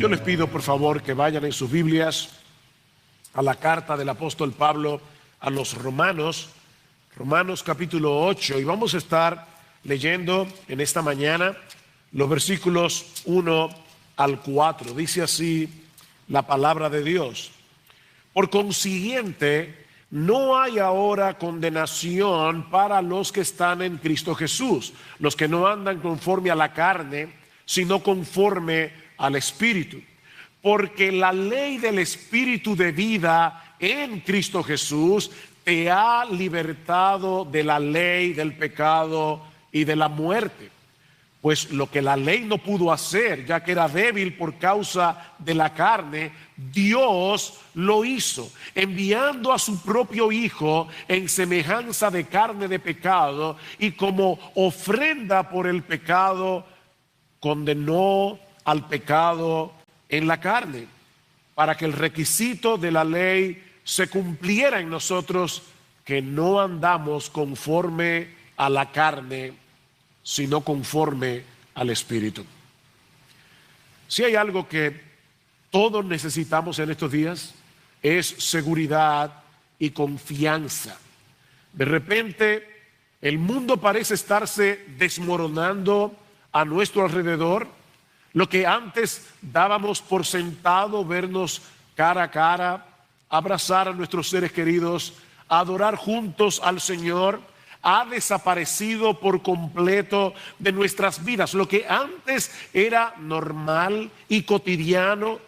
Yo les pido por favor que vayan en sus Biblias a la carta del apóstol Pablo a los Romanos, Romanos capítulo 8, y vamos a estar leyendo en esta mañana los versículos 1 al 4. Dice así la palabra de Dios: por consiguiente, no hay ahora condenación para los que están en Cristo Jesús, los que no andan conforme a la carne, sino conforme al Espíritu. Porque la ley del Espíritu de vida en Cristo Jesús te ha libertado de la ley del pecado y de la muerte. Pues lo que la ley no pudo hacer, ya que era débil por causa de la carne, Dios lo hizo, enviando a su propio Hijo en semejanza de carne de pecado, y como ofrenda por el pecado, condenó al pecado en la carne, para que el requisito de la ley se cumpliera en nosotros, que no andamos conforme a la carne, sino conforme al Espíritu. Si hay algo que todos necesitamos en estos días, es seguridad y confianza. De repente, el mundo parece estarse desmoronando a nuestro alrededor. Lo que antes dábamos por sentado, vernos cara a cara, abrazar a nuestros seres queridos, adorar juntos al Señor, ha desaparecido por completo de nuestras vidas. Lo que antes era normal y cotidiano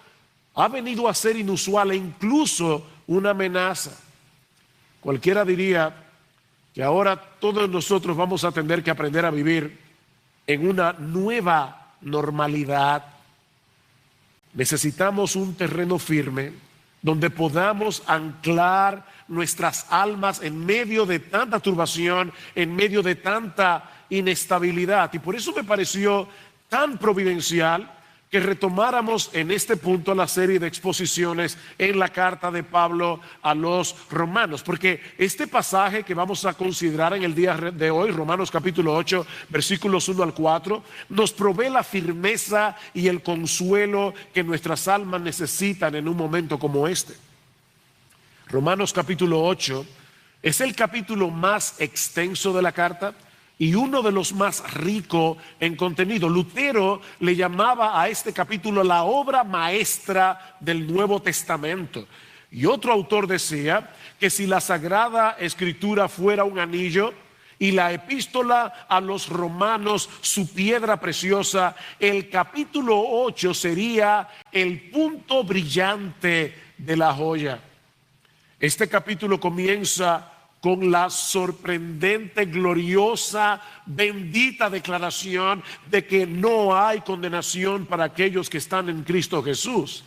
ha venido a ser inusual e incluso una amenaza. Cualquiera diría que ahora todos nosotros vamos a tener que aprender a vivir en una nueva normalidad. Necesitamos un terreno firme donde podamos anclar nuestras almas en medio de tanta turbación, en medio de tanta inestabilidad. Y por eso me pareció tan providencial que retomáramos en este punto la serie de exposiciones en la carta de Pablo a los romanos, porque este pasaje que vamos a considerar en el día de hoy, Romanos capítulo 8, versículos 1 al 4, nos provee la firmeza y el consuelo que nuestras almas necesitan en un momento como este. Romanos capítulo 8 es el capítulo más extenso de la carta y uno de los más ricos en contenido. Lutero le llamaba a este capítulo la obra maestra del Nuevo Testamento. Y otro autor decía que si la Sagrada Escritura fuera un anillo y la epístola a los romanos su piedra preciosa, el capítulo 8 sería el punto brillante de la joya. Este capítulo comienza con la sorprendente, gloriosa, bendita declaración de que no hay condenación para aquellos que están en Cristo Jesús.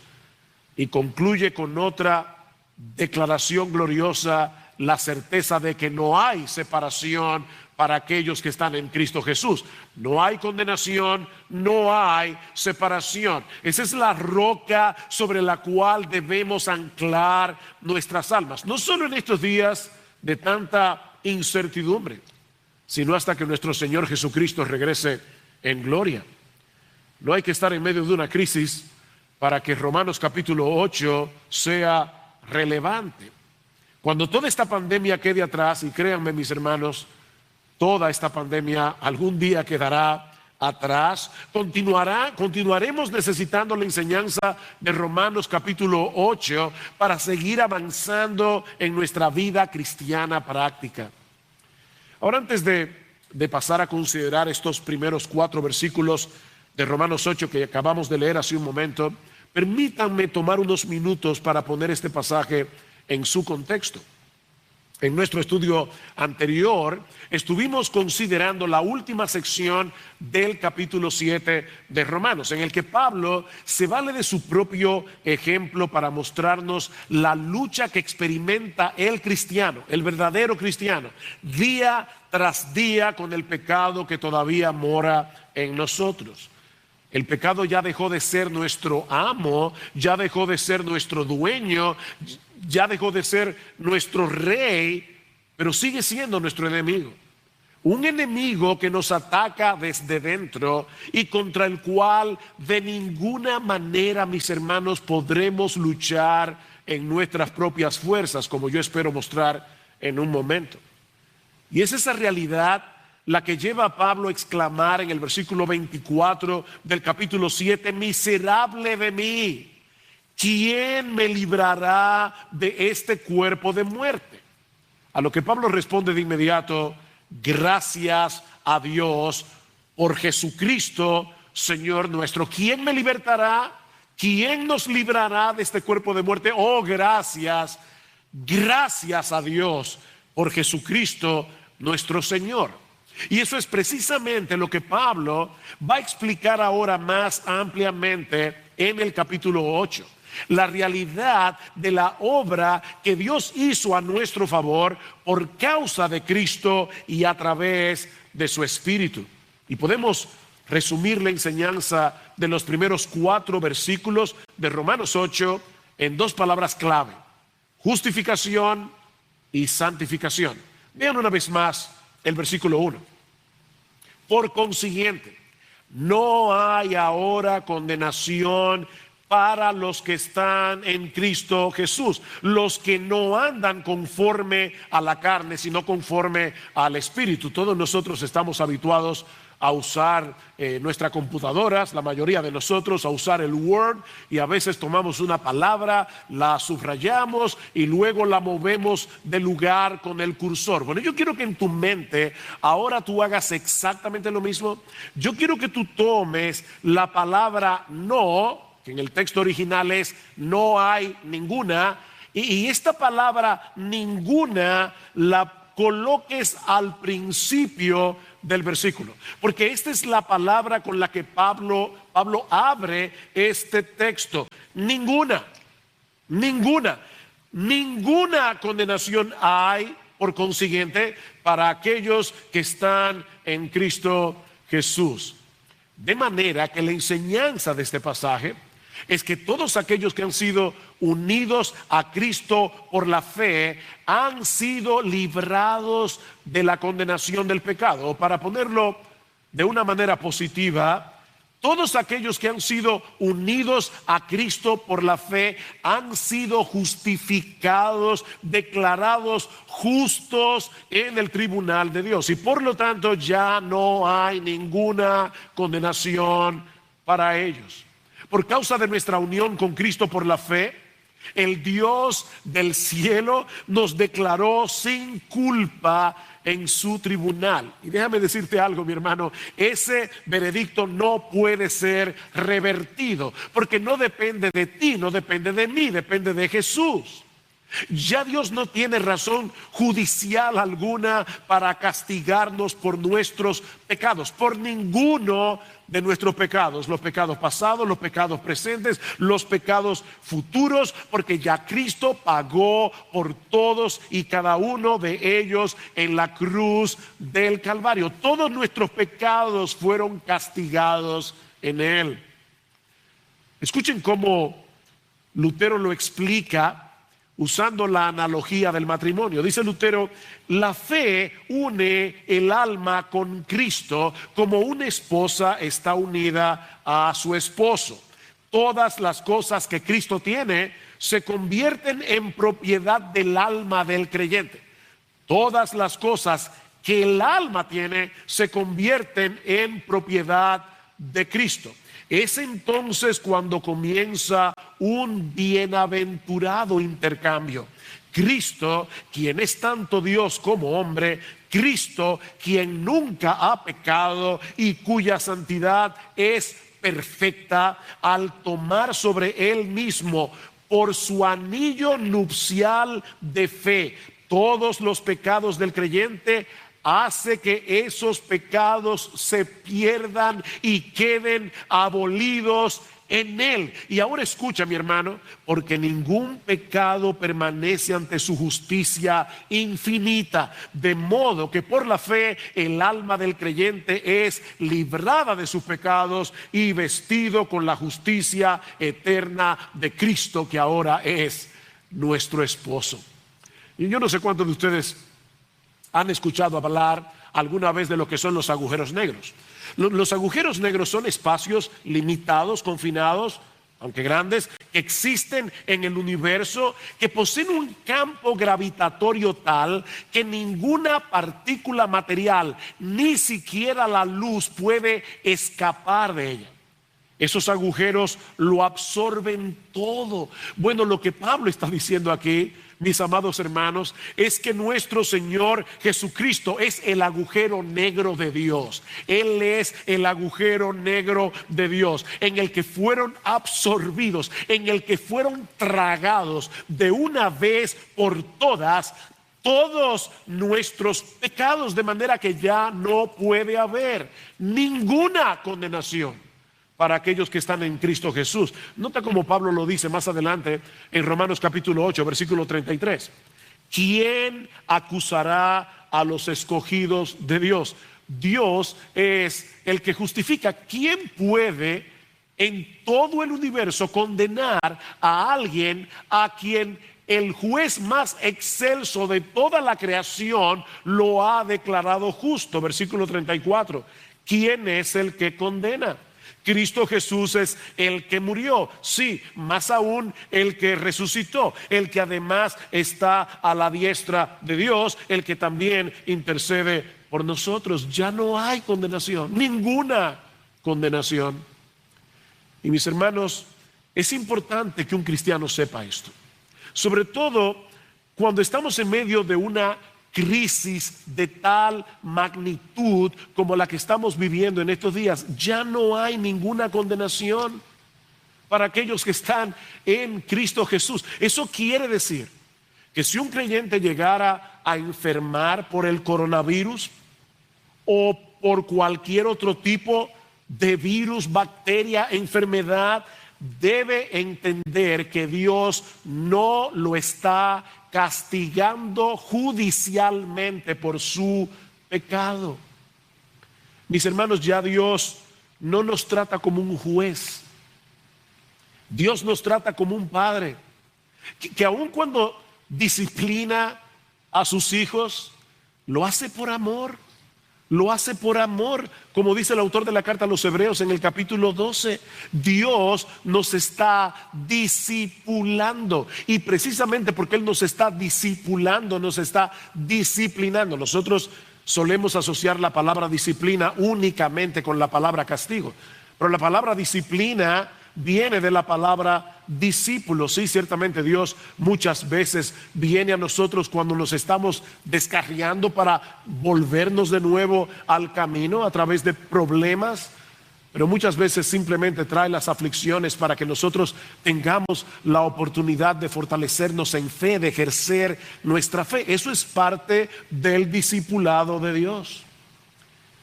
Y concluye con otra declaración gloriosa, la certeza de que no hay separación para aquellos que están en Cristo Jesús. No hay condenación, no hay separación. Esa es la roca sobre la cual debemos anclar nuestras almas. No solo en estos días de tanta incertidumbre, sino hasta que nuestro Señor Jesucristo regrese en gloria. No hay que estar en medio de una crisis para que Romanos capítulo 8 sea relevante. Cuando toda esta pandemia quede atrás, y créanme mis hermanos, toda esta pandemia algún día quedará atrás, continuaremos necesitando la enseñanza de Romanos capítulo 8 para seguir avanzando en nuestra vida cristiana práctica. Ahora, antes de pasar a considerar estos primeros 4 versículos de Romanos 8 que acabamos de leer hace un momento, permítanme tomar unos minutos para poner este pasaje en su contexto. En nuestro estudio anterior estuvimos considerando la última sección del capítulo 7 de Romanos, en el que Pablo se vale de su propio ejemplo para mostrarnos la lucha que experimenta el cristiano, el verdadero cristiano, día tras día con el pecado que todavía mora en nosotros. El pecado ya dejó de ser nuestro amo, ya dejó de ser nuestro dueño, ya dejó de ser nuestro rey, pero sigue siendo nuestro enemigo. Un enemigo que nos ataca desde dentro y contra el cual de ninguna manera, mis hermanos, podremos luchar en nuestras propias fuerzas, como yo espero mostrar en un momento. Y es esa realidad la que lleva a Pablo a exclamar en el versículo 24 del capítulo 7, miserable de mí, ¿quién me librará de este cuerpo de muerte? A lo que Pablo responde de inmediato, gracias a Dios por Jesucristo, Señor nuestro. ¿Quién me libertará? ¿Quién nos librará de este cuerpo de muerte? Oh, gracias a Dios por Jesucristo, nuestro Señor. Y eso es precisamente lo que Pablo va a explicar ahora más ampliamente en el capítulo 8. La realidad de la obra que Dios hizo a nuestro favor por causa de Cristo y a través de su Espíritu. Y podemos resumir la enseñanza de los primeros 4 versículos de Romanos 8 en 2 palabras clave: justificación y santificación. Vean una vez más el versículo 1. Por consiguiente, no hay ahora condenación para los que están en Cristo Jesús, los que no andan conforme a la carne, sino conforme al Espíritu. Todos nosotros estamos habituados a usar nuestras computadoras, la mayoría de nosotros a usar el Word, y a veces tomamos una palabra, la subrayamos y luego la movemos de lugar con el cursor. Bueno, yo quiero que en tu mente ahora tú hagas exactamente lo mismo. Yo quiero que tú tomes la palabra no, que en el texto original es no hay ninguna, y esta palabra ninguna la coloques al principio del versículo, porque esta es la palabra con la que Pablo abre este texto. Ninguna condenación hay, por consiguiente, para aquellos que están en Cristo Jesús. De manera que la enseñanza de este pasaje es que todos aquellos que han sido unidos a Cristo por la fe han sido librados de la condenación del pecado. O para ponerlo de una manera positiva, todos aquellos que han sido unidos a Cristo por la fe han sido justificados, declarados justos en el tribunal de Dios. Y por lo tanto ya no hay ninguna condenación para ellos. Por causa de nuestra unión con Cristo por la fe, el Dios del cielo nos declaró sin culpa en su tribunal. Y déjame decirte algo, mi hermano, ese veredicto no puede ser revertido, porque no depende de ti, no depende de mí, depende de Jesús. Ya Dios no tiene razón judicial alguna para castigarnos por nuestros pecados, por ninguno de nuestros pecados, los pecados pasados, los pecados presentes, los pecados futuros, porque ya Cristo pagó por todos y cada uno de ellos en la cruz del Calvario. Todos nuestros pecados fueron castigados en Él. Escuchen cómo Lutero lo explica usando la analogía del matrimonio. Dice Lutero, la fe une el alma con Cristo como una esposa está unida a su esposo. Todas las cosas que Cristo tiene se convierten en propiedad del alma del creyente. Todas las cosas que el alma tiene se convierten en propiedad de Cristo. Es entonces cuando comienza un bienaventurado intercambio. Cristo, quien es tanto Dios como hombre, Cristo, quien nunca ha pecado y cuya santidad es perfecta, al tomar sobre él mismo por su anillo nupcial de fe todos los pecados del creyente, hace que esos pecados se pierdan y queden abolidos en Él. Y ahora escucha, mi hermano, porque ningún pecado permanece ante su justicia infinita, de modo que por la fe el alma del creyente es librada de sus pecados y vestido con la justicia eterna de Cristo, que ahora es nuestro esposo. Y yo no sé cuántos de ustedes han escuchado hablar alguna vez de lo que son los agujeros negros. Los agujeros negros son espacios limitados, confinados, aunque grandes, que existen en el universo, que poseen un campo gravitatorio tal que ninguna partícula material, ni siquiera la luz, puede escapar de ella. Esos agujeros lo absorben todo. Bueno, lo que Pablo está diciendo aquí, mis amados hermanos, es que nuestro Señor Jesucristo es el agujero negro de Dios. Él es el agujero negro de Dios, en el que fueron absorbidos, en el que fueron tragados de una vez por todas todos nuestros pecados, de manera que ya no puede haber ninguna condenación para aquellos que están en Cristo Jesús. Nota como Pablo lo dice más adelante en Romanos capítulo 8, versículo 33. ¿Quién acusará a los escogidos de Dios? Dios es el que justifica. ¿Quién puede en todo el universo condenar a alguien a quien el juez más excelso de toda la creación lo ha declarado justo? Versículo 34. ¿Quién es el que condena? Cristo Jesús es el que murió, sí, más aún el que resucitó, el que además está a la diestra de Dios, el que también intercede por nosotros. Ya no hay condenación, ninguna condenación. Y mis hermanos, es importante que un cristiano sepa esto, sobre todo cuando estamos en medio de una crisis de tal magnitud como la que estamos viviendo en estos días. Ya no hay ninguna condenación para aquellos que están en Cristo Jesús. Eso quiere decir que si un creyente llegara a enfermar por el coronavirus o por cualquier otro tipo de virus, bacteria, enfermedad, debe entender que Dios no lo está castigando judicialmente por su pecado. Mis hermanos, ya Dios no nos trata como un juez. Dios nos trata como un padre que aun cuando disciplina a sus hijos, lo hace por amor. Lo hace por amor, como dice el autor de la carta a los Hebreos en el capítulo 12. Dios nos está discipulando, y precisamente porque Él nos está discipulando, nos está disciplinando. Nosotros solemos asociar la palabra disciplina únicamente con la palabra castigo, pero la palabra disciplina viene de la palabra discípulo. Sí, ciertamente Dios muchas veces viene a nosotros cuando nos estamos descarriando para volvernos de nuevo al camino a través de problemas, pero muchas veces simplemente trae las aflicciones para que nosotros tengamos la oportunidad de fortalecernos en fe, de ejercer nuestra fe. Eso es parte del discipulado de Dios.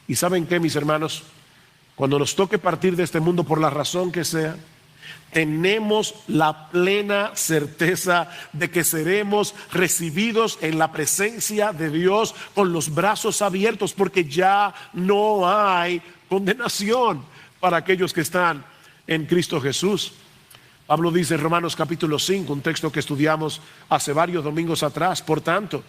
¿Y saben qué, mis hermanos? Cuando nos toque partir de este mundo por la razón que sea, tenemos la plena certeza de que seremos recibidos en la presencia de Dios con los brazos abiertos, porque ya no hay condenación para aquellos que están en Cristo Jesús. Pablo dice en Romanos capítulo 5, un texto que estudiamos hace varios domingos atrás: por tanto,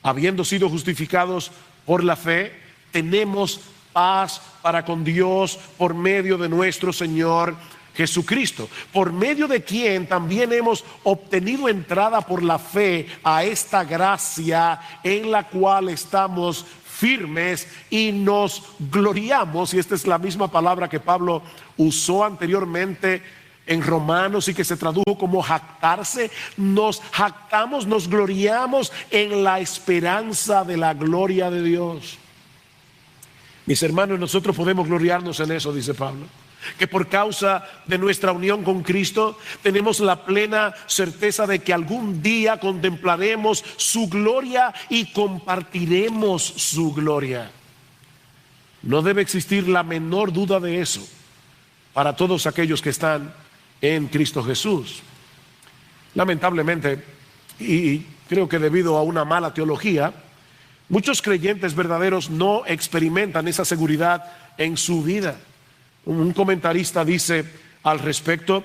habiendo sido justificados por la fe, tenemos paz para con Dios por medio de nuestro Señor Jesucristo, por medio de quien también hemos obtenido entrada por la fe a esta gracia en la cual estamos firmes y nos gloriamos. Y esta es la misma palabra que Pablo usó anteriormente en Romanos y que se tradujo como jactarse. Nos jactamos, nos gloriamos en la esperanza de la gloria de Dios. Mis hermanos, nosotros podemos gloriarnos en eso, dice Pablo, que por causa de nuestra unión con Cristo tenemos la plena certeza de que algún día contemplaremos su gloria y compartiremos su gloria. No debe existir la menor duda de eso para todos aquellos que están en Cristo Jesús. Lamentablemente, y creo que debido a una mala teología, muchos creyentes verdaderos no experimentan esa seguridad en su vida. Un comentarista dice al respecto,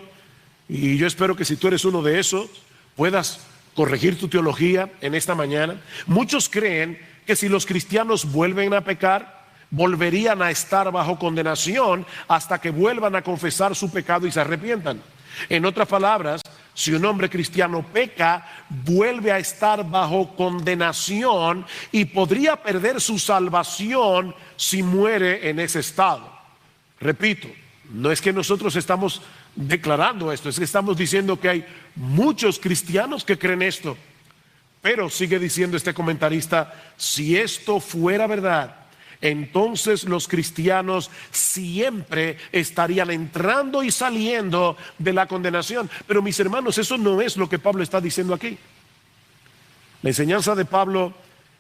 y yo espero que si tú eres uno de esos, puedas corregir tu teología en esta mañana. Muchos creen que si los cristianos vuelven a pecar, volverían a estar bajo condenación hasta que vuelvan a confesar su pecado y se arrepientan. En otras palabras, si un hombre cristiano peca, vuelve a estar bajo condenación y podría perder su salvación si muere en ese estado. Repito, no es que nosotros estamos declarando esto, es que estamos diciendo que hay muchos cristianos que creen esto. Pero sigue diciendo este comentarista, si esto fuera verdad, entonces los cristianos siempre estarían entrando y saliendo de la condenación. Pero mis hermanos, eso no es lo que Pablo está diciendo aquí. La enseñanza de Pablo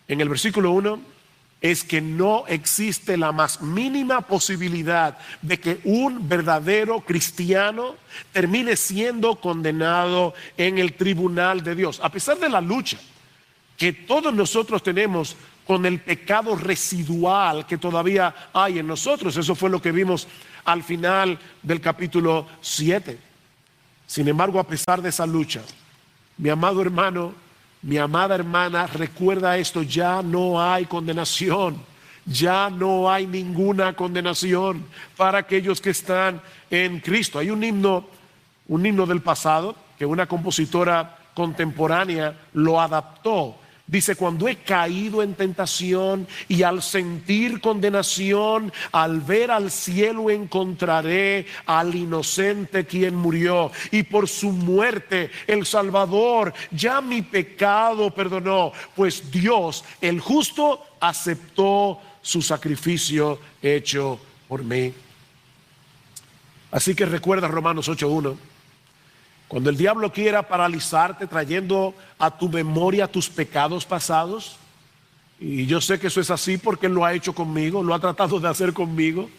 en el versículo 1 es que no existe la más mínima posibilidad de que un verdadero cristiano termine siendo condenado en el tribunal de Dios. A pesar de la lucha que todos nosotros tenemos con el pecado residual que todavía hay en nosotros. Eso fue lo que vimos al final del capítulo 7. Sin embargo, a pesar de esa lucha, mi amado hermano, mi amada hermana, recuerda esto: ya no hay condenación, ya no hay ninguna condenación para aquellos que están en Cristo. Hay un himno del pasado que una compositora contemporánea lo adaptó. Dice: cuando he caído en tentación y al sentir condenación, al ver al cielo encontraré al inocente quien murió, y por su muerte el Salvador ya mi pecado perdonó, pues Dios el justo aceptó su sacrificio hecho por mí. Así que recuerda Romanos 8:1. Cuando el diablo quiera paralizarte trayendo a tu memoria tus pecados pasados, y yo sé que eso es así porque Él lo ha hecho conmigo, lo ha tratado de hacer conmigo,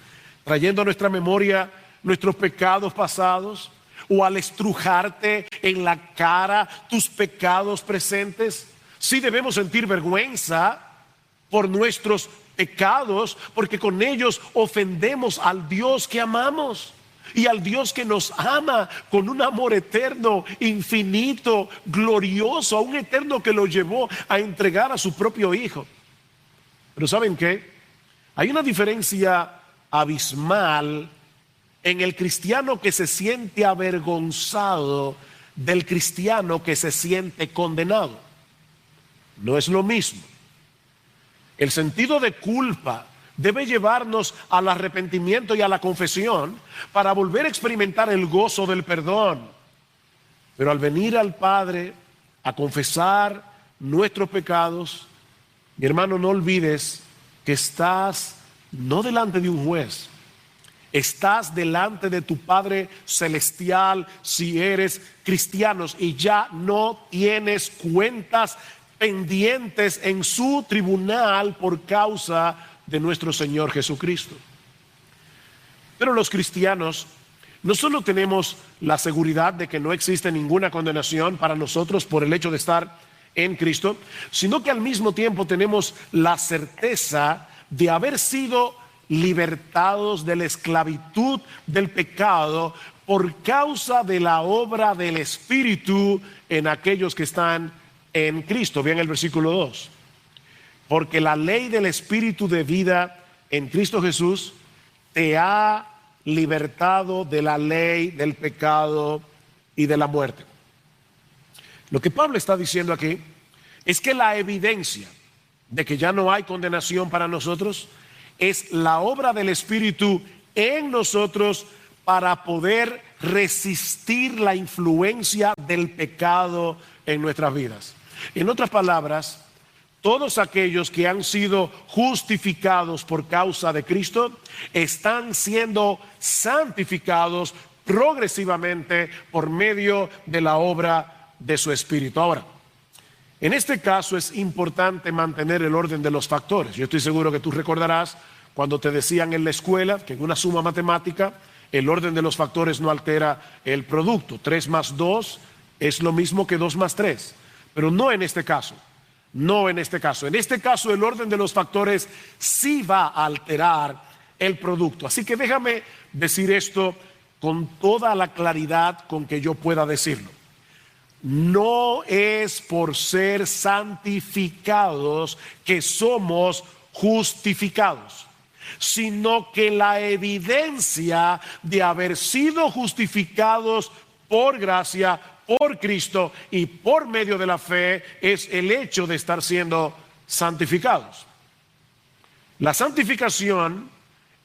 trayendo a nuestra memoria nuestros pecados pasados, o al estrujarte en la cara tus pecados presentes, sí debemos sentir vergüenza por nuestros pecados, porque con ellos ofendemos al Dios que amamos. Y al Dios que nos ama con un amor eterno, infinito, glorioso, a un eterno que lo llevó a entregar a su propio Hijo. Pero ¿saben qué? Hay una diferencia abismal en el cristiano que se siente avergonzado del cristiano que se siente condenado. No es lo mismo. El sentido de culpa debe llevarnos al arrepentimiento y a la confesión para volver a experimentar el gozo del perdón. Pero al venir al Padre a confesar nuestros pecados, mi hermano, no olvides que estás no delante de un juez, estás delante de tu Padre Celestial si eres cristiano, y ya no tienes cuentas pendientes en su tribunal por causa de nuestro Señor Jesucristo. Pero los cristianos no solo tenemos la seguridad de que no existe ninguna condenación para nosotros por el hecho de estar en Cristo, sino que al mismo tiempo tenemos la certeza de haber sido libertados de la esclavitud del pecado por causa de la obra del Espíritu en aquellos que están en Cristo. Vean el versículo 2. Porque la ley del Espíritu de vida en Cristo Jesús te ha libertado de la ley del pecado y de la muerte. Lo que Pablo está diciendo aquí es que la evidencia de que ya no hay condenación para nosotros es la obra del Espíritu en nosotros para poder resistir la influencia del pecado en nuestras vidas. En otras palabras, todos aquellos que han sido justificados por causa de Cristo están siendo santificados progresivamente por medio de la obra de su Espíritu. Ahora, en este caso es importante mantener el orden de los factores. Yo estoy seguro que tú recordarás cuando te decían en la escuela que en una suma matemática el orden de los factores no altera el producto. 3 más 2 es lo mismo que 2 más 3, pero no en este caso. No en este caso. En este caso el orden de los factores sí va a alterar el producto. Así que déjame decir esto con toda la claridad con que yo pueda decirlo. no es por ser santificados que somos justificados, sino que la evidencia de haber sido justificados por gracia, por Cristo y por medio de la fe es el hecho de estar siendo santificados. La santificación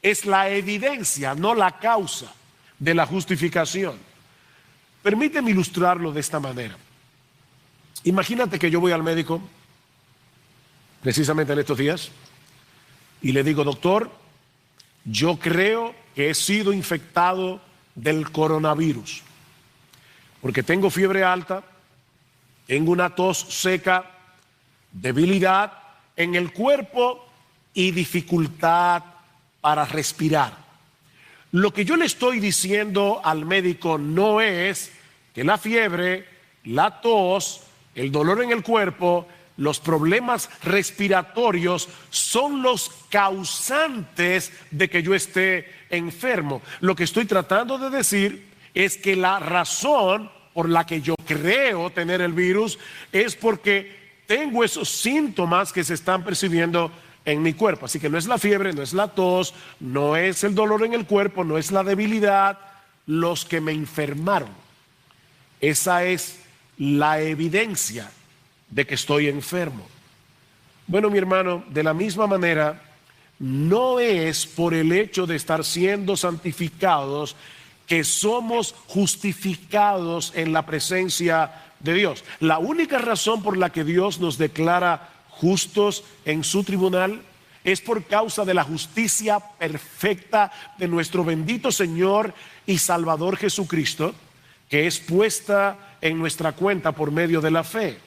es la evidencia, no la causa de la justificación. Permíteme ilustrarlo de esta manera. Imagínate que yo voy al médico, precisamente en estos días, y le digo: doctor, yo creo que he sido infectado del coronavirus, porque tengo fiebre alta, tengo una tos seca, debilidad en el cuerpo y dificultad para respirar. Lo que yo le estoy diciendo al médico no es que la fiebre, la tos, el dolor en el cuerpo, los problemas respiratorios son los causantes de que yo esté enfermo. Lo que estoy tratando de decir es que la razón por la que yo creo tener el virus es porque tengo esos síntomas que se están percibiendo en mi cuerpo. Así que no es la fiebre, no es la tos, no es el dolor en el cuerpo, no es la debilidad los que me enfermaron. Esa es la evidencia de que estoy enfermo. Bueno, mi hermano, de la misma manera, no es por el hecho de estar siendo santificados que somos justificados en la presencia de Dios. La única razón por la que Dios nos declara justos en su tribunal es por causa de la justicia perfecta de nuestro bendito Señor y Salvador Jesucristo, que es puesta en nuestra cuenta por medio de la fe.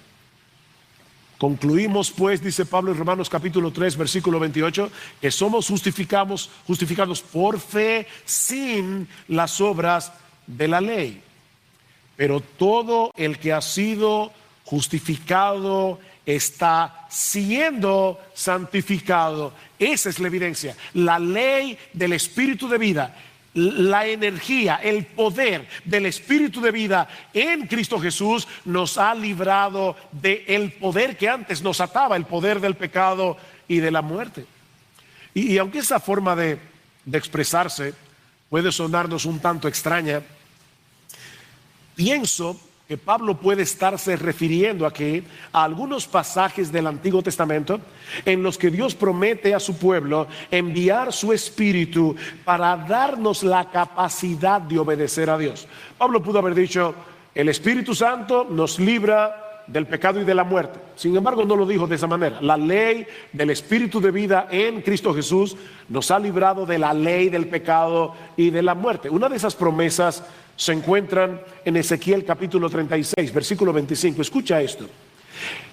Concluimos pues, dice Pablo en Romanos capítulo 3, versículo 28, que somos justificados por fe sin las obras de la ley. Pero todo el que ha sido justificado está siendo santificado. Esa es la evidencia. La ley del Espíritu de vida, la energía, el poder del Espíritu de vida en Cristo Jesús nos ha librado del poder que antes nos ataba, el poder del pecado y de la muerte. Y aunque esa forma de expresarse puede sonarnos un tanto extraña, pienso que Pablo puede estarse refiriendo aquí a algunos pasajes del Antiguo Testamento en los que Dios promete a su pueblo enviar su Espíritu para darnos la capacidad de obedecer a Dios. Pablo pudo haber dicho: el Espíritu Santo nos libra del pecado y de la muerte. Sin embargo, no lo dijo de esa manera. La ley del Espíritu de vida en Cristo Jesús nos ha librado de la ley del pecado y de la muerte. Una de esas promesas se encuentran en Ezequiel capítulo 36, versículo 25. Escucha esto: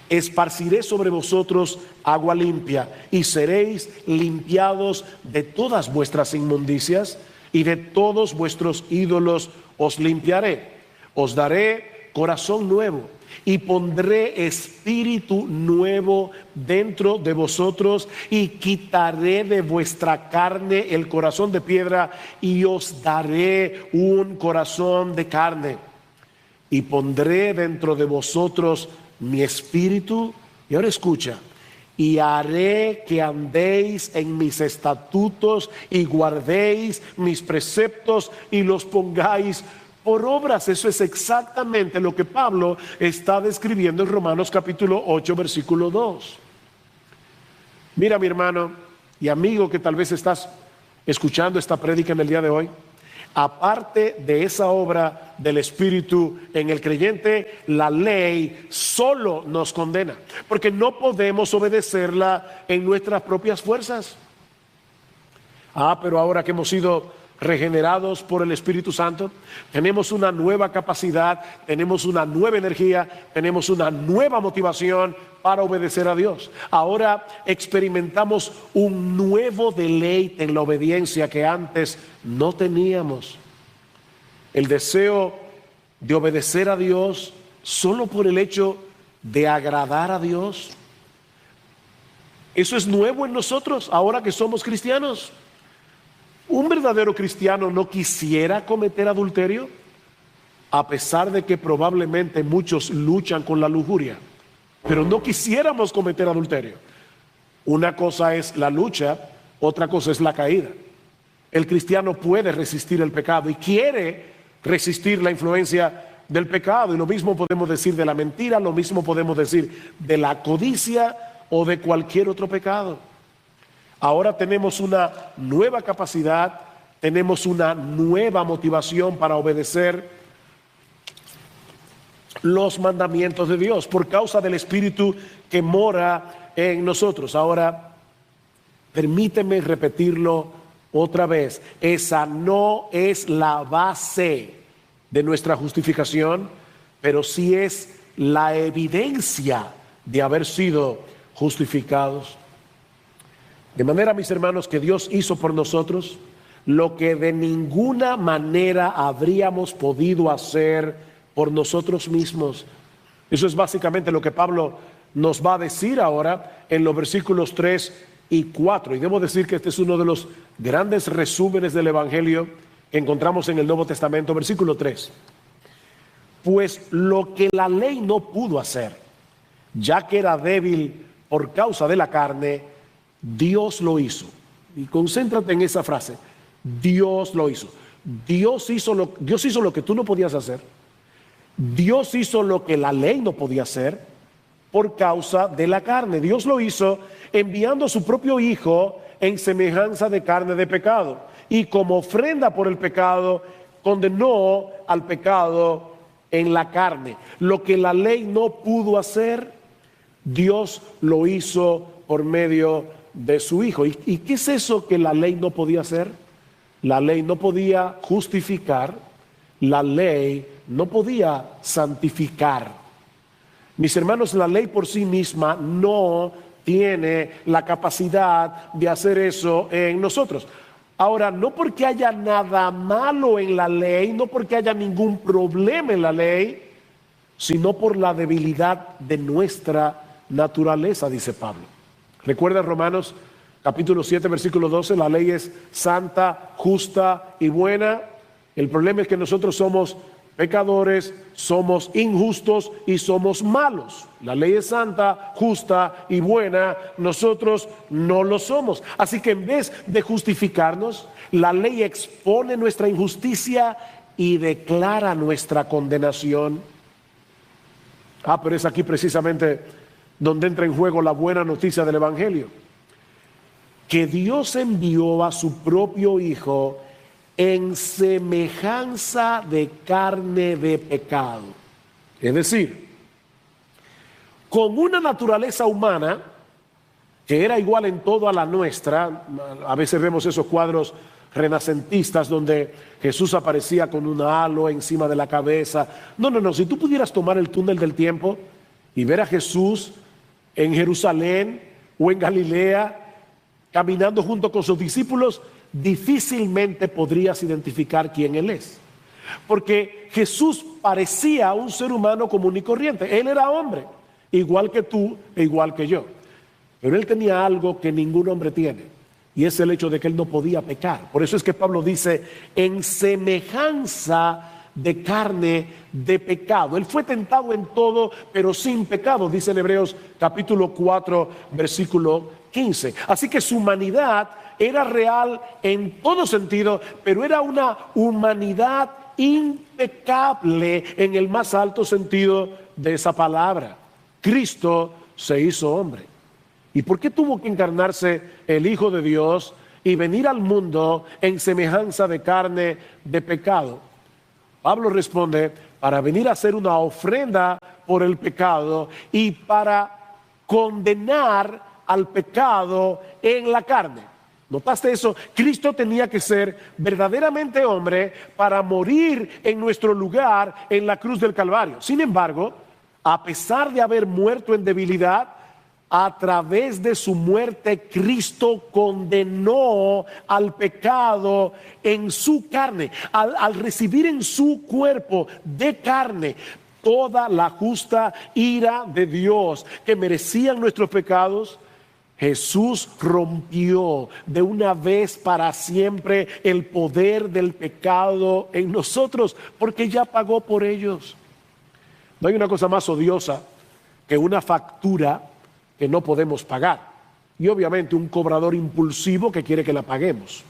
esparciré sobre vosotros agua limpia y seréis limpiados de todas vuestras inmundicias y de todos vuestros ídolos os limpiaré. Os daré corazón nuevo y pondré espíritu nuevo dentro de vosotros y quitaré de vuestra carne el corazón de piedra y os daré un corazón de carne y pondré dentro de vosotros mi espíritu. Y ahora escucha: y haré que andéis en mis estatutos y guardéis mis preceptos y los pongáis por obras. Eso es exactamente lo que Pablo está describiendo en Romanos capítulo 8, versículo 2. Mira, mi hermano y amigo que tal vez estás escuchando esta prédica en el día de hoy, aparte de esa obra del Espíritu en el creyente, la ley solo nos condena, porque no podemos obedecerla en nuestras propias fuerzas. Pero ahora que hemos sido regenerados por el Espíritu Santo, tenemos una nueva capacidad, tenemos una nueva energía, tenemos una nueva motivación para obedecer a Dios. Ahora experimentamos un nuevo deleite en la obediencia que antes no teníamos. El deseo de obedecer a Dios solo por el hecho de agradar a Dios. Eso es nuevo en nosotros ahora que somos cristianos. ¿Un verdadero cristiano no quisiera cometer adulterio? a pesar de que probablemente muchos luchan con la lujuria, pero no quisiéramos cometer adulterio. Una cosa es la lucha, otra cosa es la caída. El cristiano puede resistir el pecado y quiere resistir la influencia del pecado, y lo mismo podemos decir de la mentira, lo mismo podemos decir de la codicia o de cualquier otro pecado. Ahora tenemos una nueva capacidad, tenemos una nueva motivación para obedecer los mandamientos de Dios por causa del Espíritu que mora en nosotros. Ahora, permíteme repetirlo otra vez. Esa no es la base de nuestra justificación, pero sí es la evidencia de haber sido justificados. De manera, mis hermanos, que Dios hizo por nosotros lo que de ninguna manera habríamos podido hacer por nosotros mismos. Eso es básicamente lo que Pablo nos va a decir ahora en los versículos 3 y 4. Y debo decir que este es uno de los grandes resúmenes del Evangelio que encontramos en el Nuevo Testamento. Versículo 3. Pues lo que la ley no pudo hacer, ya que era débil por causa de la carne, Dios lo hizo. Y concéntrate en esa frase. Dios lo hizo. Dios hizo lo que tú no podías hacer. Dios hizo lo que la ley no podía hacer por causa de la carne. Dios lo hizo enviando a su propio Hijo en semejanza de carne de pecado. Y como ofrenda por el pecado, condenó al pecado en la carne. Lo que la ley no pudo hacer, Dios lo hizo por medio de su Hijo. ¿Y qué es eso que la ley no podía hacer? La ley no podía justificar, la ley no podía santificar. Mis hermanos, la ley por sí misma no tiene la capacidad de hacer eso en nosotros. Ahora, no porque haya nada malo en la ley, no porque haya ningún problema en la ley, sino por la debilidad de nuestra naturaleza, dice Pablo. Recuerda Romanos capítulo 7, versículo 12, la ley es santa, justa y buena. El problema es que nosotros somos pecadores, somos injustos y somos malos. La ley es santa, justa y buena, nosotros no lo somos. Así que en vez de justificarnos, la ley expone nuestra injusticia y declara nuestra condenación. Pero es aquí precisamente donde entra en juego la buena noticia del Evangelio, que Dios envió a su propio Hijo en semejanza de carne de pecado. Es decir, con una naturaleza humana que era igual en todo a la nuestra. A veces vemos esos cuadros renacentistas donde Jesús aparecía con un halo encima de la cabeza. No, si tú pudieras tomar el túnel del tiempo y ver a Jesús en Jerusalén o en Galilea caminando junto con sus discípulos, difícilmente podrías identificar quién Él es. Porque Jesús parecía un ser humano común y corriente. Él era hombre, igual que tú e igual que yo. Pero Él tenía algo que ningún hombre tiene, y es el hecho de que Él no podía pecar. Por eso es que Pablo dice, en semejanza de carne de pecado. Él fue tentado en todo, pero sin pecado, dice en Hebreos capítulo 4, versículo 15. Así que su humanidad era real en todo sentido, pero era una humanidad impecable en el más alto sentido de esa palabra. Cristo se hizo hombre. ¿Y por qué tuvo que encarnarse el Hijo de Dios y venir al mundo en semejanza de carne de pecado? Pablo responde, para venir a hacer una ofrenda por el pecado y para condenar al pecado en la carne. ¿Notaste eso? Cristo tenía que ser verdaderamente hombre para morir en nuestro lugar en la cruz del Calvario. Sin embargo, a pesar de haber muerto en debilidad, a través de su muerte, Cristo condenó al pecado en su carne. Al recibir en su cuerpo de carne toda la justa ira de Dios que merecían nuestros pecados, Jesús rompió de una vez para siempre el poder del pecado en nosotros, porque ya pagó por ellos. No hay una cosa más odiosa que una factura que no podemos pagar. Y obviamente un cobrador impulsivo que quiere que la paguemos.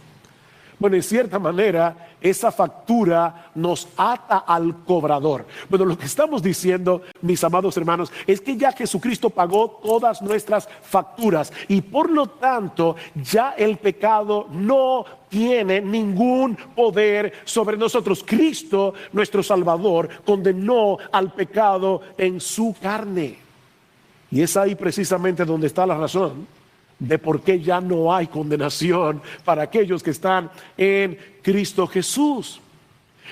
Bueno, en cierta manera, esa factura nos ata al cobrador. Bueno, lo que estamos diciendo, mis amados hermanos, es que ya Jesucristo pagó todas nuestras facturas y por lo tanto ya el pecado no tiene ningún poder sobre nosotros. Cristo, nuestro Salvador, condenó al pecado en su carne. Y es ahí precisamente donde está la razón de por qué ya no hay condenación para aquellos que están en Cristo Jesús.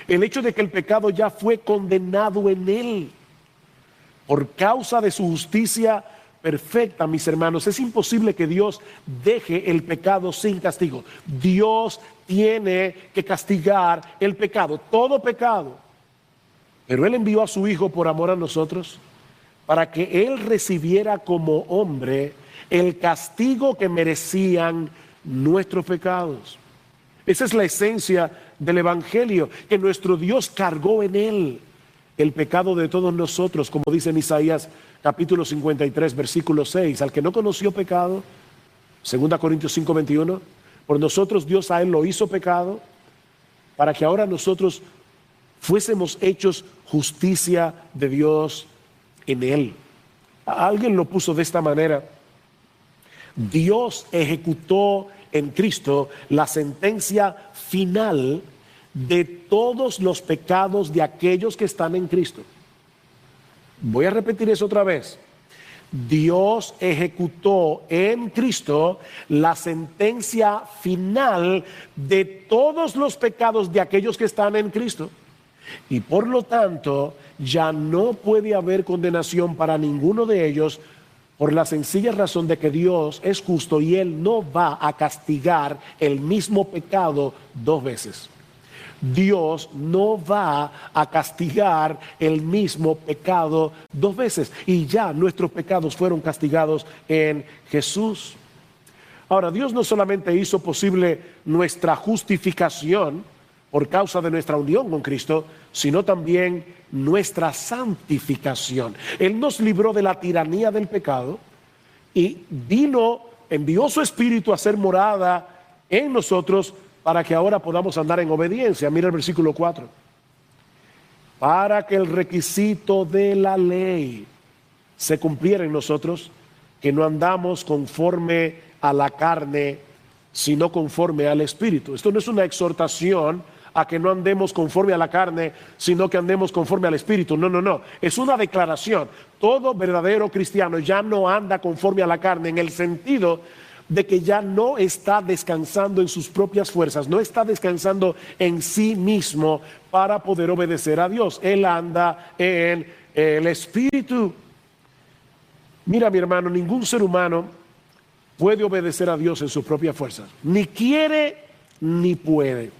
El hecho de que el pecado ya fue condenado en Él por causa de su justicia perfecta, mis hermanos. Es imposible que Dios deje el pecado sin castigo. Dios tiene que castigar el pecado, todo pecado. Pero Él envió a su Hijo por amor a nosotros para que Él recibiera como hombre el castigo que merecían nuestros pecados. Esa es la esencia del Evangelio, que nuestro Dios cargó en Él el pecado de todos nosotros, como dice en Isaías capítulo 53, versículo 6. Al que no conoció pecado, 2 Corintios 5, 21, por nosotros Dios a Él lo hizo pecado, para que ahora nosotros fuésemos hechos justicia de Dios en Él. Alguien lo puso de esta manera: Dios ejecutó en Cristo la sentencia final de todos los pecados de aquellos que están en Cristo. Voy a repetir eso otra vez. Dios ejecutó en Cristo la sentencia final de todos los pecados de aquellos que están en Cristo. Y por lo tanto, ya no puede haber condenación para ninguno de ellos, por la sencilla razón de que Dios es justo y Él no va a castigar el mismo pecado dos veces. Dios no va a castigar el mismo pecado dos veces. Y ya nuestros pecados fueron castigados en Jesús. Ahora, Dios no solamente hizo posible nuestra justificación por causa de nuestra unión con Cristo, sino también nuestra santificación. Él nos libró de la tiranía del pecado y envió su Espíritu a ser morada en nosotros para que ahora podamos andar en obediencia. Mira el versículo 4. Para que el requisito de la ley se cumpliera en nosotros, que no andamos conforme a la carne, sino conforme al Espíritu. Esto no es una exhortación a que no andemos conforme a la carne, sino que andemos conforme al Espíritu. No. Es una declaración. Todo verdadero cristiano ya no anda conforme a la carne, en el sentido de que ya no está descansando en sus propias fuerzas, no está descansando en sí mismo para poder obedecer a Dios. Él anda en el Espíritu. Mira, mi hermano, ningún ser humano puede obedecer a Dios en sus propias fuerzas. Ni quiere ni puede.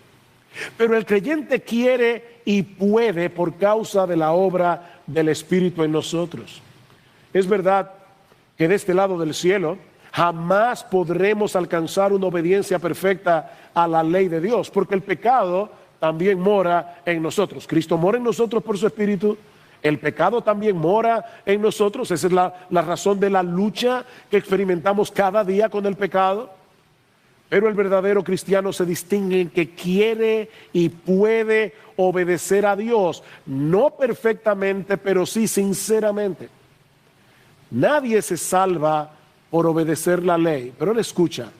Pero el creyente quiere y puede por causa de la obra del Espíritu en nosotros. Es verdad que de este lado del cielo jamás podremos alcanzar una obediencia perfecta a la ley de Dios, porque el pecado también mora en nosotros. Cristo mora en nosotros por su Espíritu. El pecado también mora en nosotros. Esa es la razón de la lucha que experimentamos cada día con el pecado. Pero el verdadero cristiano se distingue en que quiere y puede obedecer a Dios, no perfectamente, pero sí sinceramente. Nadie se salva por obedecer la ley, pero él escucha.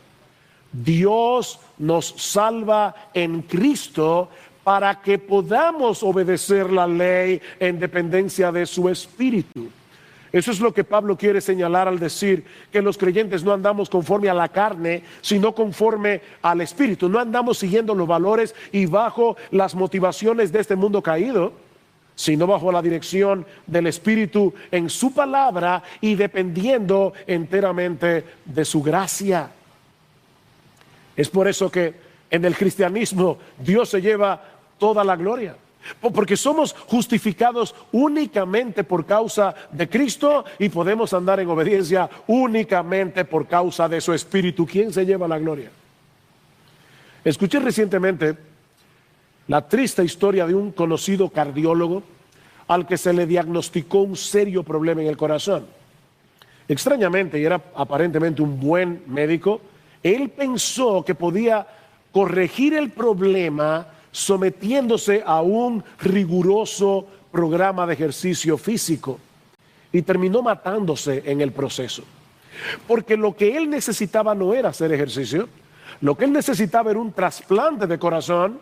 Dios nos salva en Cristo para que podamos obedecer la ley en dependencia de su Espíritu. Eso es lo que Pablo quiere señalar al decir que los creyentes no andamos conforme a la carne, sino conforme al Espíritu. No andamos siguiendo los valores y bajo las motivaciones de este mundo caído, sino bajo la dirección del Espíritu en su palabra y dependiendo enteramente de su gracia. Es por eso que en el cristianismo Dios se lleva toda la gloria. Porque somos justificados únicamente por causa de Cristo y podemos andar en obediencia únicamente por causa de su Espíritu. ¿Quién se lleva la gloria? Escuché recientemente la triste historia de un conocido cardiólogo al que se le diagnosticó un serio problema en el corazón. Extrañamente, y era aparentemente un buen médico, él pensó que podía corregir el problema sometiéndose a un riguroso programa de ejercicio físico y terminó matándose en el proceso. Porque lo que él necesitaba no era hacer ejercicio, lo que él necesitaba era un trasplante de corazón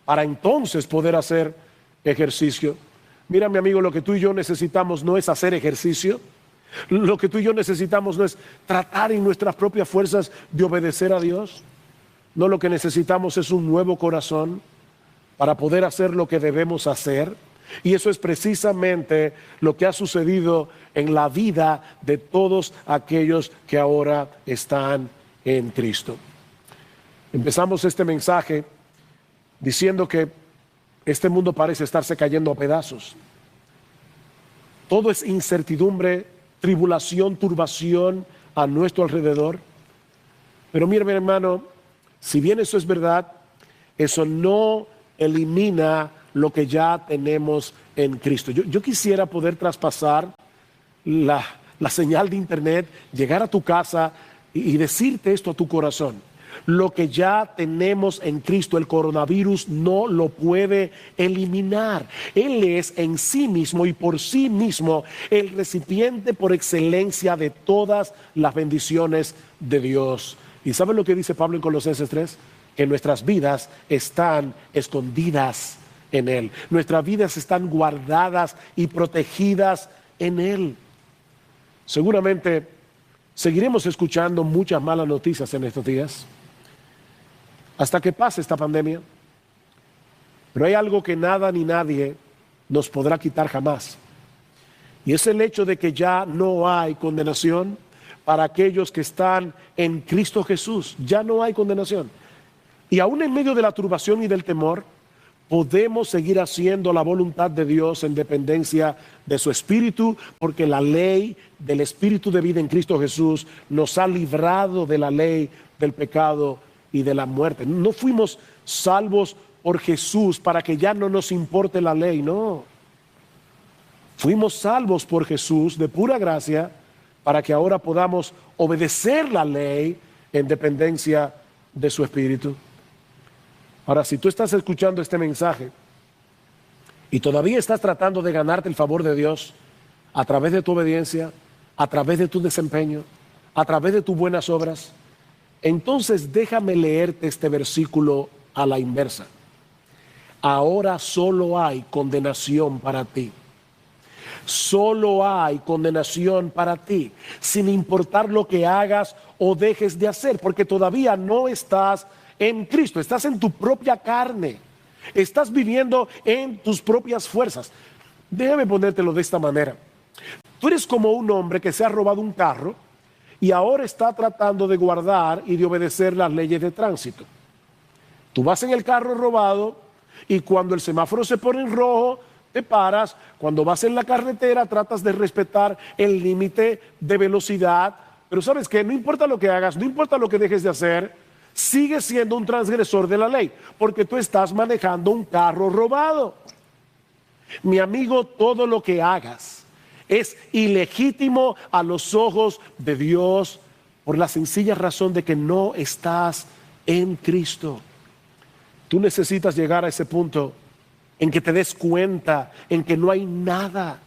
para entonces poder hacer ejercicio. Mira, mi amigo, lo que tú y yo necesitamos no es hacer ejercicio, lo que tú y yo necesitamos no es tratar en nuestras propias fuerzas de obedecer a Dios. No, lo que necesitamos es un nuevo corazón para poder hacer lo que debemos hacer. Y eso es precisamente lo que ha sucedido en la vida de todos aquellos que ahora están en Cristo. Empezamos este mensaje diciendo que este mundo parece estarse cayendo a pedazos. Todo es incertidumbre, tribulación, turbación a nuestro alrededor. Pero mira, mi hermano, si bien eso es verdad, eso no elimina lo que ya tenemos en Cristo. Yo quisiera poder traspasar la señal de internet, llegar a tu casa y decirte esto a tu corazón. Lo que ya tenemos en Cristo, el coronavirus no lo puede eliminar. Él es en sí mismo y por sí mismo el recipiente por excelencia de todas las bendiciones de Dios. ¿Y saben lo que dice Pablo en Colosenses 3? Que nuestras vidas están escondidas en Él. Nuestras vidas están guardadas y protegidas en Él. Seguramente seguiremos escuchando muchas malas noticias en estos días, hasta que pase esta pandemia. Pero hay algo que nada ni nadie nos podrá quitar jamás. Y es el hecho de que ya no hay condenación para aquellos que están en Cristo Jesús. Ya no hay condenación. Y aún en medio de la turbación y del temor, podemos seguir haciendo la voluntad de Dios en dependencia de su Espíritu, porque la ley del Espíritu de vida en Cristo Jesús nos ha librado de la ley del pecado y de la muerte. No fuimos salvos por Jesús para que ya no nos importe la ley, no. Fuimos salvos por Jesús de pura gracia para que ahora podamos obedecer la ley en dependencia de su Espíritu. Ahora, si tú estás escuchando este mensaje y todavía estás tratando de ganarte el favor de Dios a través de tu obediencia, a través de tu desempeño, a través de tus buenas obras, entonces déjame leerte este versículo a la inversa. Ahora solo hay condenación para ti. Solo hay condenación para ti, sin importar lo que hagas o dejes de hacer, porque todavía no estás en Cristo, estás en tu propia carne, estás viviendo en tus propias fuerzas. Déjame ponértelo de esta manera. Tú eres como un hombre que se ha robado un carro y ahora está tratando de guardar y de obedecer las leyes de tránsito. Tú vas en el carro robado y cuando el semáforo se pone en rojo, te paras. Cuando vas en la carretera, tratas de respetar el límite de velocidad. Pero sabes que no importa lo que hagas, no importa lo que dejes de hacer, sigues siendo un transgresor de la ley, porque tú estás manejando un carro robado. Mi amigo, todo lo que hagas es ilegítimo a los ojos de Dios por la sencilla razón de que no estás en Cristo. Tú necesitas llegar a ese punto en que te des cuenta en que no hay nada,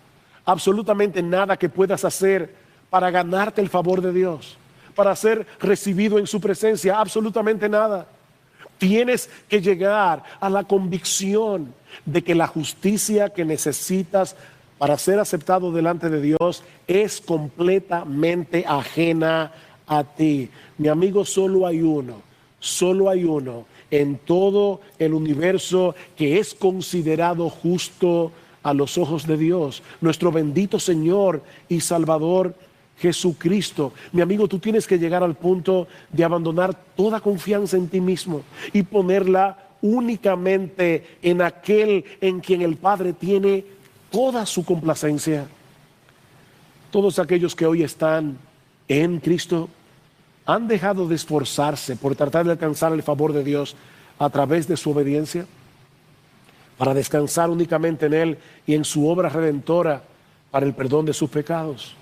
absolutamente nada que puedas hacer para ganarte el favor de Dios, para ser recibido en su presencia, absolutamente nada. Tienes que llegar a la convicción de que la justicia que necesitas para ser aceptado delante de Dios es completamente ajena a ti. Mi amigo, solo hay uno en todo el universo que es considerado justo a los ojos de Dios, nuestro bendito Señor y Salvador Jesucristo. Mi amigo, tú tienes que llegar al punto de abandonar toda confianza en ti mismo y ponerla únicamente en aquel en quien el Padre tiene toda su complacencia. Todos aquellos que hoy están en Cristo han dejado de esforzarse por tratar de alcanzar el favor de Dios a través de su obediencia, para descansar únicamente en Él y en su obra redentora para el perdón de sus pecados.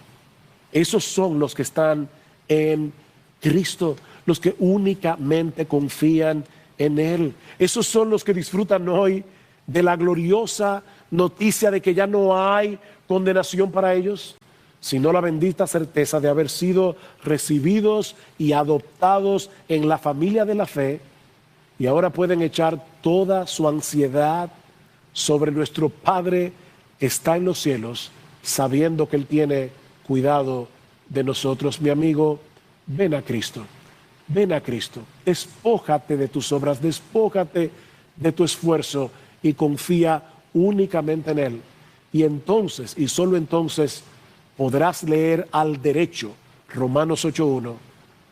Esos son los que están en Cristo, los que únicamente confían en Él. Esos son los que disfrutan hoy de la gloriosa noticia de que ya no hay condenación para ellos, sino la bendita certeza de haber sido recibidos y adoptados en la familia de la fe, y ahora pueden echar toda su ansiedad sobre nuestro Padre que está en los cielos, sabiendo que Él tiene cuidado de nosotros. Mi amigo, ven a Cristo, ven a Cristo, despójate de tus obras, despójate de tu esfuerzo y confía únicamente en Él. Y entonces, y solo entonces, podrás leer al derecho Romanos 8:1.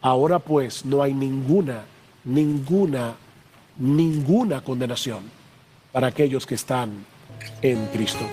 Ahora pues no hay ninguna condenación para aquellos que están en Cristo.